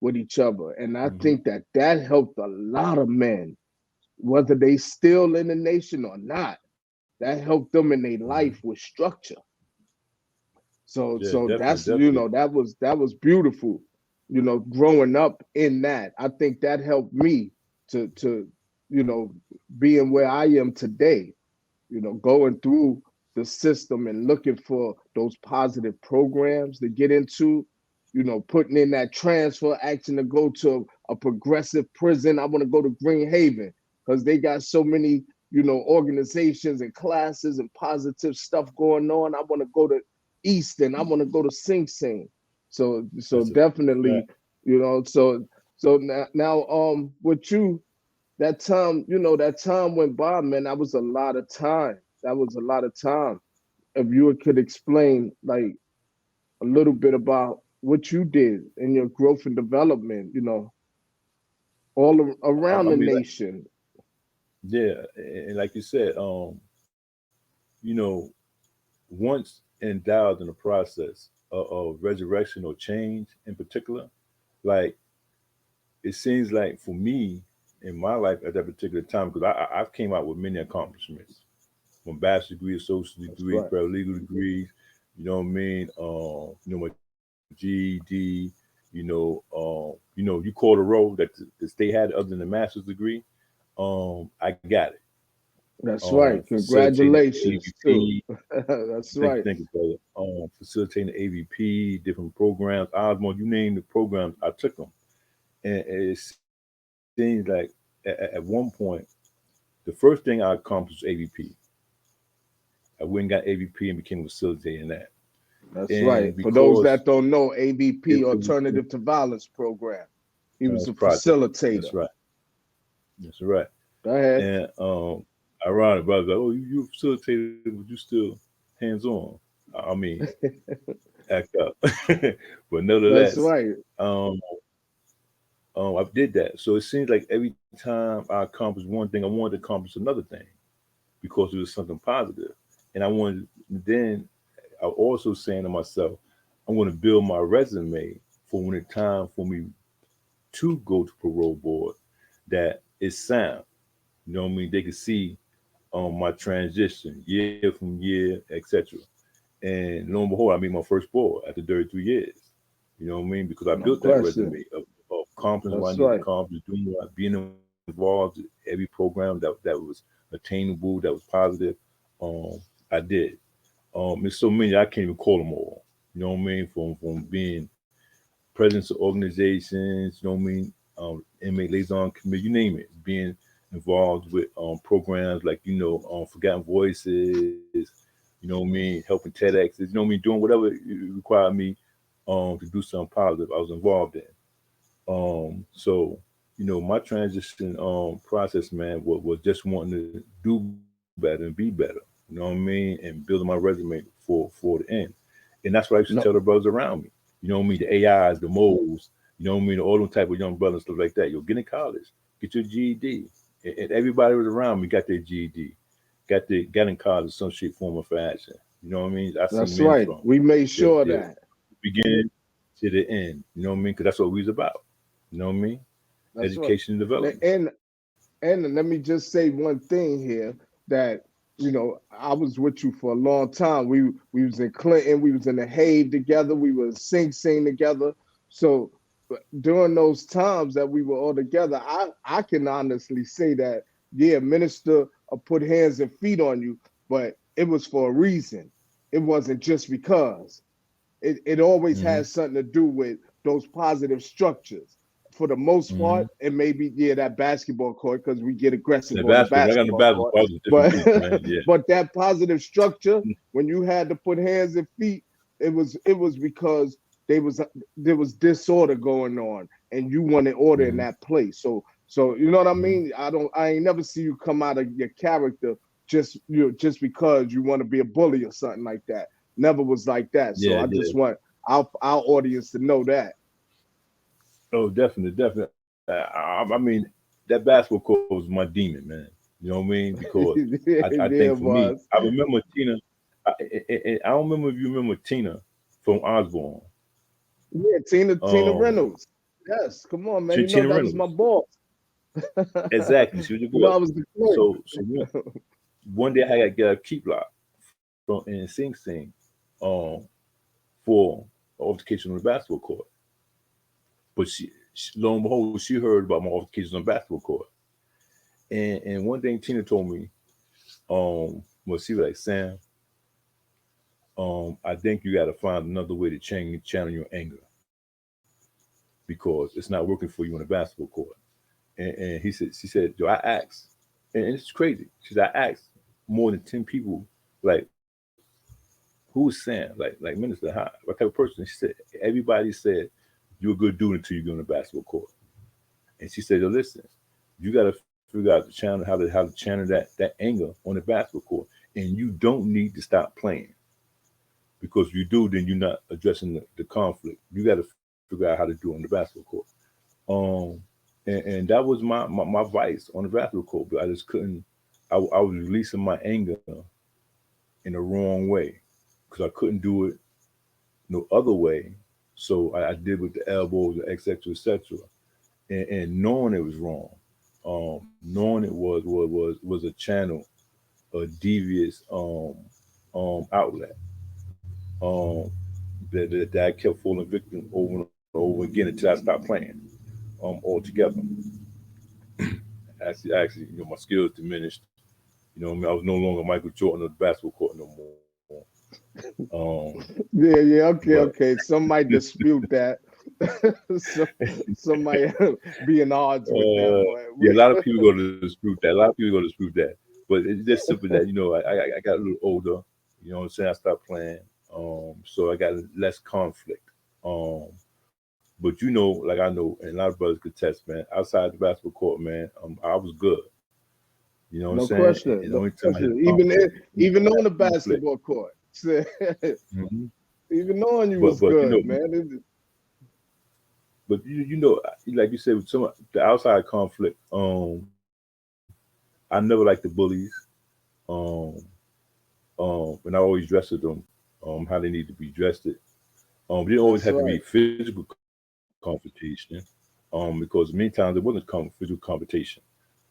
with each other. And I Hmm. think that that helped a lot of men, whether they still in the nation or not. That helped them in their Hmm. life with structure. So Yeah, so definitely, that's definitely. that was beautiful. Growing up in that, I think that helped me to being where I am today. Going through the system and looking for those positive programs to get into. Putting in that transfer action to go to a progressive prison. I want to go to Green Haven because they got so many organizations and classes and positive stuff going on. I want to go to Easton. I want to go to Sing Sing. So That's a definitely, fact. so now with you, that time went by, man. That was a lot of time. That was a lot of time. If you could explain like a little bit about what you did in your growth and development, I, around I the mean, like, nation. yeah, and like you said, you know, once endowed in the process of resurrection or change in particular, like it seems like for me in my life at that particular time, because I've came out with many accomplishments, from bachelor's degree, associate That's degree, right. paralegal degrees, my my GED, you call the roll that the state had other than the master's degree. I got it. That's right. Facilitating Congratulations too. AVP. That's right. Thank you, brother. Facilitating the AVP, different programs, Osmo, you name the programs, I took them. And it seems like at one point, the first thing I accomplished was AVP. I went and got AVP and became a facilitator in that. That's right. And For those because that don't know, it, AVP, it was Alternative to Violence Program. He was a project. facilitator. That's right. That's right. Go ahead. And ironic, brother, like, oh, you facilitated, but you still hands on. I mean, act up. But That's nevertheless, right. um, I did that. So it seems like every time I accomplished one thing, I wanted to accomplish another thing because it was something positive. And I wanted, then I also saying to myself, I'm going to build my resume for when it's time for me to go to parole board that is sound. You know what I mean? They can see my transition year from year, etc. And lo and behold, I made my first board after 33 years. You know what I mean? Because I No built that question. resume of accomplishing what I That's needed to right. accomplish, doing what, being involved in every program that was attainable, that was positive. Um, I did. There's so many I can't even call them all. You know what I mean? From being presidents of organizations, you know what I mean? Inmate liaison committee, you name it, being involved with programs like Forgotten Voices, you know what I mean, helping TEDx, you know what I mean, doing whatever it required me to do something positive. I was involved in. So my transition process, man, was just wanting to do better and be better. You know what I mean, and building my resume for the end. And that's what I used to tell the No, brothers around me. You know what I mean, the AIs, the moles. You know what I mean, all them type of young brothers, stuff like that. Yo, get in college, get your GED, and everybody was around me got their GED, got in college in some shape, form, or fashion. You know what I mean? I see that's men right. from We made sure the that. beginning to the end. You know what I mean? Because that's what we was about. You know what I mean? That's right. Education and development. And and let me just say one thing here that I was with you for a long time. We was in Clinton, we was in the Hague together, we was Sing Sing together. So during those times that we were all together, I can honestly say that yeah, minister put hands and feet on you, but it was for a reason. It wasn't just because. It always Hmm. has something to do with those positive structures. For the most Hmm. part, it may be yeah that basketball court because we get aggressive The on the basketball, when I got in the basketball court, basketball, it was a different but beast, man. Yeah. but that positive structure when you had to put hands and feet, it was because they was there was disorder going on and you wanted order in Hmm. that place. So you know what I Hmm. mean. I ain't never see you come out of your character just because you want to be a bully or something like that. Never was like that. So Yeah, I yeah. just want our audience to know that. Oh, definitely, definitely. I mean, that basketball court was my demon, man. You know what I mean? Because I think There for me, was. I remember Tina. I don't remember if you remember Tina from Osborne. Yeah, Tina Um, Reynolds. Yes, come on, man. You know Tina that was my Reynolds. boss. Exactly. She was your You know, boss. I was the clerk. So one day I had to get a keep lock from in Sing Sing um, for an altercation on the basketball court. But lo and behold, she heard about my altercations on the basketball court. And one thing Tina told me, was she was like, Sam, I think you got to find another way to channel your anger because it's not working for you on the basketball court. And she said, yo, I asked, and it's crazy. She said, I asked more than 10 people, like, who's Sam? Like Minister, how, what type of person? She said, everybody said, you're a good dude until you get on the basketball court. And she said, yo, listen, you got to figure out the channel, how to channel that anger on the basketball court. And you don't need to stop playing because if you do, then you're not addressing the conflict. You got to figure out how to do it on the basketball court. Um, and that was my vice on the basketball court, but I just couldn't. I was releasing my anger in the wrong way because I couldn't do it no other way. So I did with the elbows, etc., etc., and knowing it was wrong, knowing it was a channel, a devious outlet, um, that I kept falling victim over and over again until I stopped playing altogether. Actually, my skills diminished. I mean, I was no longer Michael Jordan of the basketball court no more. Yeah, yeah, But okay, okay. Some might dispute that. some, some might be in odds with that, but yeah, a we, lot of people go to dispute that. A lot of people go to dispute that. But it's just simple that I got a little older. You know what I'm saying? I stopped playing, so I got less conflict. Um, but like I know, and a lot of brothers could test, man. Outside the basketball court, man, I was good. You know what I'm no saying? And the question, only no time I had question. conflict, Even on the conflict. basketball court, Hmm. even knowing you was But good, man. like you said, with some the outside conflict, I never liked the bullies. Um, and I always dressed them how they need to be dressed. It didn't always That's have to be right. physical confrontation, because many times it wasn't physical confrontation.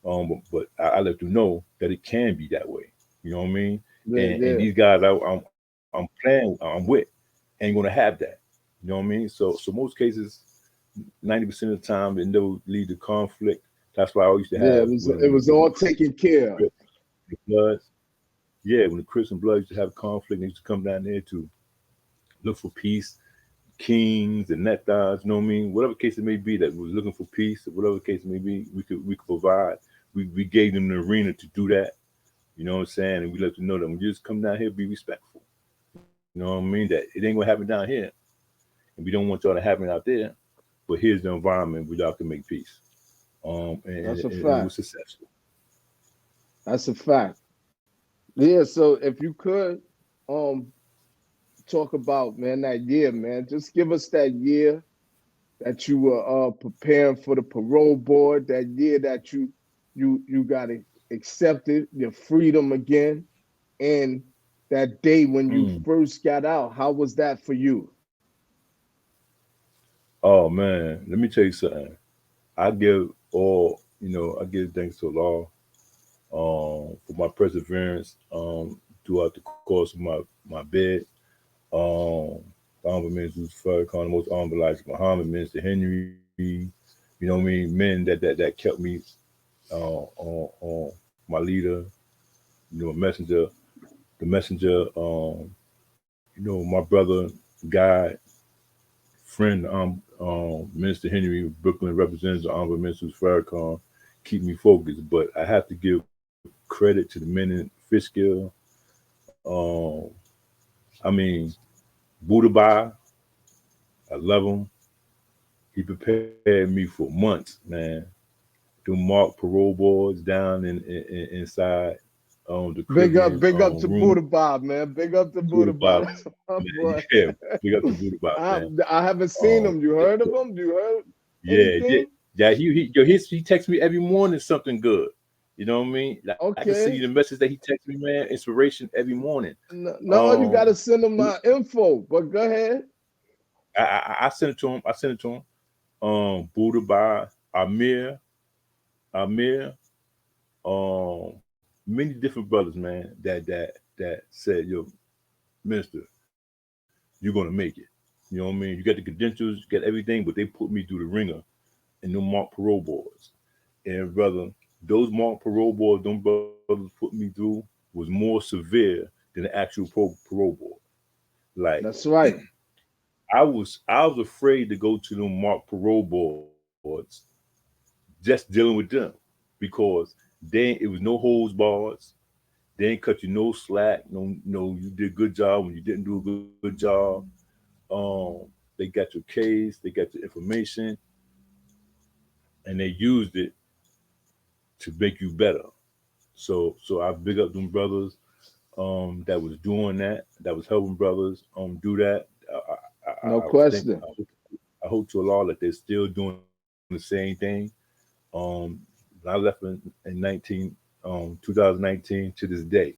But I let them know that it can be that way. You know what I mean? Yeah, And yeah. these guys I'm playing, I'm with, ain't gonna have that. You know what I mean? So most cases, 90% of the time, it never lead to conflict. That's why I used to Yeah, have it was when all the taken care of. Crips, the Bloods, yeah, when the Crips and Bloods used to have conflict, they used to come down there to look for peace. Kings and Netas, you know what I mean? Whatever case it may be that was looking for peace, whatever case it may be, we could provide. We gave them the arena to do that. You know what I'm saying? And we let them know that when you just come down here, be respectful. You know what I mean? That it ain't gonna happen down here, and we don't want y'all to happen out there. But here's the environment where y'all can make peace. And That's a it was fact. successful. That's a fact. Yeah. So if you could, um, talk about, man, that year, man. Just give us that year that you were preparing for the parole board, that year that you got accepted your freedom again, and that day when you Mm. first got out. How was that for you? Oh man, let me tell you something. I give I give thanks to Allah for my perseverance throughout the course of my bid. Um, the Honorable Minister Farrakhan, the most honorable Elijah Muhammad, Minister Henry, you know what I mean, men that kept me on my leader, messenger, the messenger, my brother, guide, friend, Minister Henry of Brooklyn represents the Honorable Minister Farrakhan, keep me focused. But I have to give credit to the men in Fishkill. Um, I mean, Budabai, I love him. He prepared me for months, man. Do mock parole boards down inside the Caribbean Big up to room. Buddha Bob, man. Big up to Buddha Buddha Bob. Bob, That's my man. boy. Yeah, big up to Buddha Bob, man. I haven't seen him. You The, heard of the, him? You heard yeah, yeah, anything? yeah. He texts me every morning something good. You know what I mean? Like, I can see the Okay. message that he texts me, man. Inspiration every morning. No, you got Um, to send him my info. But go ahead. I sent it to him. I sent it to him. Buddha by Amir, many different brothers, man, that said, yo, minister, you're gonna make it. You know what I mean? You got the credentials, you got everything, but they put me through the ringer and them marked parole boards. And brother, those marked parole boards, them brothers put me through was more severe than the actual parole board. Like That's right. I was afraid to go to them marked parole boards just dealing with them because they it was no holds bars. They ain't cut you no slack. No, you did a good job when you didn't do a good job. They got your case, they got your information, and they used it to make you better. So I big up them brothers that was doing that, that was helping brothers do that. No I think question. I hope to Allah that they're still doing the same thing. Um, I left in 2019 to this day.